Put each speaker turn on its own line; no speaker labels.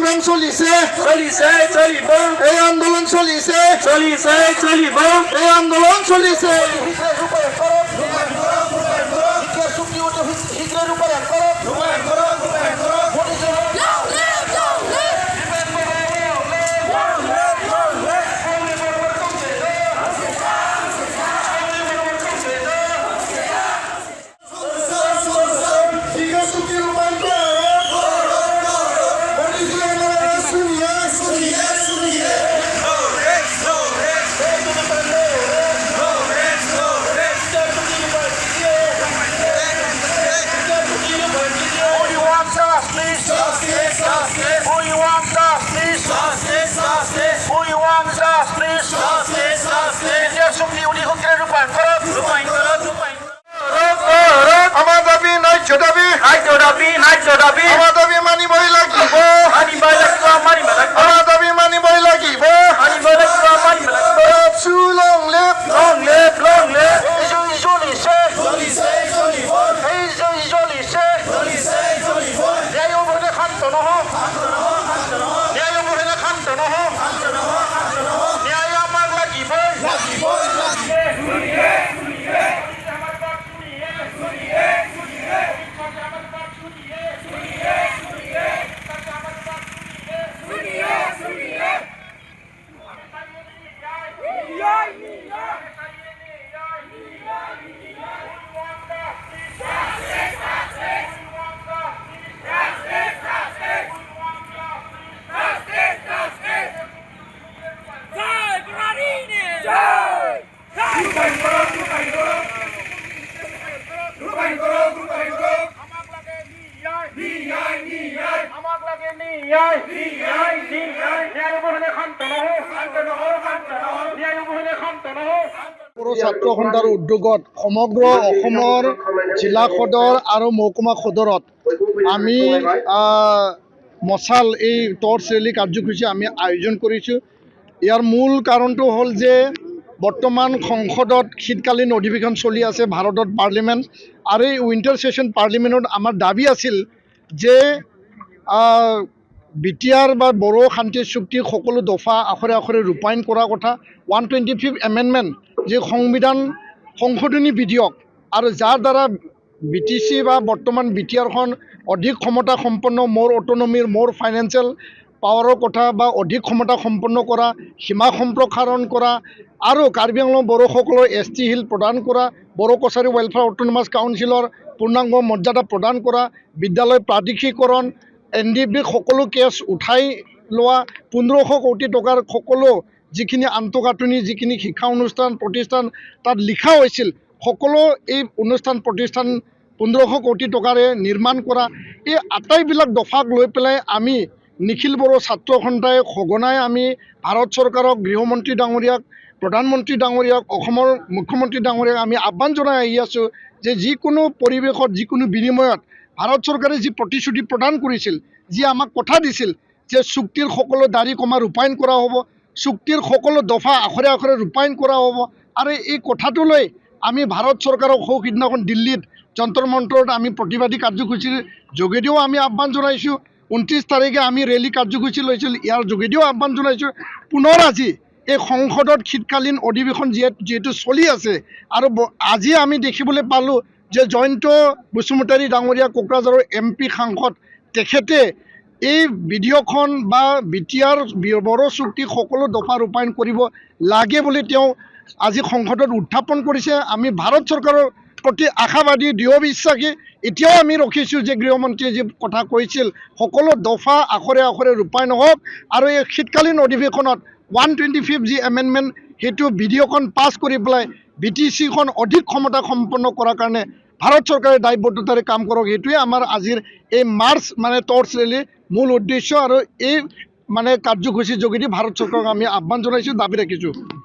সংগ্রাম চলিছে এই আন্দোলন চলিছে এই আন্দোলন চলিছে আমার দাবি ন্যায্য দাবি আমার দাবি মানিবই লাগিব আমার দাবি মানিবই লাগিব long live ছাত্ৰ সন্থাৰ উদ্যোগত সমগ্ৰ অসমৰ জিলা সদৰ আৰু মহকুমা সদৰত আমি মছাল এই টৰ্চ ৰেলী কাৰ্যসূচী আমি আয়োজন কৰিছোঁ। ইয়াৰ মূল কাৰণটো হ'ল যে বৰ্তমান সংসদত শীতকালীন অধিৱেশন চলি আছে ভাৰতত পাৰ্লিমেণ্ট, আৰু এই উইণ্টাৰ ছেশ্যন পাৰ্লিমেণ্টত আমাৰ দাবী আছিল যে বিটিআৰ বা বড়ো শান্তি চুক্তি সকলো দফা আখৰে আখৰে ৰূপায়ণ কৰাৰ কথা, 125th এমেণ্ডমেণ্ট যে সংবিধান সংশোধনী বিধেয়ক, আৰু যাৰ দ্বাৰা BTC বা বৰ্তমান বিটিআৰখন অধিক ক্ষমতা সম্পন্ন, মোৰ অট'নমিৰ, মোৰ ফাইনেন্সিয়েল পাৱাৰৰ কথা বা অধিক ক্ষমতা সম্পন্ন কৰা, সীমা সম্প্ৰসাৰণ কৰা, আৰু কাৰ্বি আংলং বড়োসকলৰ ST হিল প্ৰদান কৰা, বড়ো কছাৰী ৱেলফেয়াৰ অট'নমাছ কাউন্সিলৰ পূৰ্ণাংগ মৰ্যাদা প্ৰদান কৰা, বিদ্যালয় প্ৰাদেশিকৰণ, NDB সকলো কেছ উঠাই লোৱা, 1500 কোটি টকাৰ সকলো যিখিনি আন্তঃগাঁথনি, যিখিনি শিক্ষা অনুষ্ঠান প্ৰতিষ্ঠান তাত লিখা হৈছিল, সকলো এই অনুষ্ঠান প্ৰতিষ্ঠান 1500 কোটি টকাৰে নিৰ্মাণ কৰা, এই আটাইবিলাক দফাক লৈ পেলাই আমি নিখিল বড়ো ছাত্ৰ সন্থাই সঘনাই আমি ভাৰত চৰকাৰক, গৃহমন্ত্ৰী ডাঙৰীয়াক, প্ৰধানমন্ত্ৰী ডাঙৰীয়াক, অসমৰ মুখ্যমন্ত্ৰী ডাঙৰীয়াক আমি আহ্বান জনাই আহি আছোঁ যে যিকোনো পৰিৱেশত, যিকোনো বিনিময়ত ভাৰত চৰকাৰে যি প্ৰতিশ্ৰুতি প্ৰদান কৰিছিল, যি আমাক কথা দিছিল যে চুক্তিৰ সকলো দাড়ি কমা ৰূপায়ণ কৰা হ'ব, চুক্তিৰ সকলো দফা আখৰে আখৰে ৰূপায়ণ কৰা হ'ব, আৰু এই কথাটো লৈ আমি ভাৰত চৰকাৰক সিদিনাখন দিল্লীত যন্তৰ মন্তৰত আমি প্ৰতিবাদী কাৰ্যসূচীৰ যোগেদিও আমি আহ্বান জনাইছোঁ। 29 তাৰিখে আমি ৰেলী কাৰ্যসূচী লৈছিল, ইয়াৰ যোগেদিও আহ্বান জনাইছোঁ। পুনৰ আজি এই সংসদত শীতকালীন অধিৱেশন যিহেতু চলি আছে, আৰু আজি আমি দেখিবলৈ পালোঁ যে জয়ন্ত বসুমতাৰী ডাঙৰীয়া কোকৰাঝাৰৰ MP সাংসদ তেখেতে এই বিধেয়কখন বা বিটিআৰ বড়ো চুক্তি সকলো দফা ৰূপায়ণ কৰিব লাগে বুলি তেওঁ আজি সংসদত উত্থাপন কৰিছে। আমি ভাৰত চৰকাৰৰ প্ৰতি আশাবাদী, দৃঢ় বিশ্বাসী। এতিয়াও আমি ৰখিছোঁ যে গৃহমন্ত্ৰীয়ে যি কথা কৈছিল সকলো দফা আখৰে আখৰে ৰূপায়ণ হওক, আৰু এই শীতকালীন অধিৱেশনত 125th যি এমেণ্ডমেণ্ট সেইটো বিধেয়কখন পাছ কৰি পেলাই BTCখন অধিক ক্ষমতা সম্পন্ন কৰাৰ কাৰণে ভাৰত চৰকাৰে দায়বদ্ধতাৰে কাম কৰক। সেইটোৱে আমাৰ আজিৰ এই মাৰ্চ মানে টৰ্চ ৰেলীৰ মূল উদ্দেশ্য, আৰু এই মানে কাৰ্যসূচীৰ যোগেদি ভাৰত চৰকাৰক আমি আহ্বান জনাইছোঁ, দাবী ৰাখিছোঁ।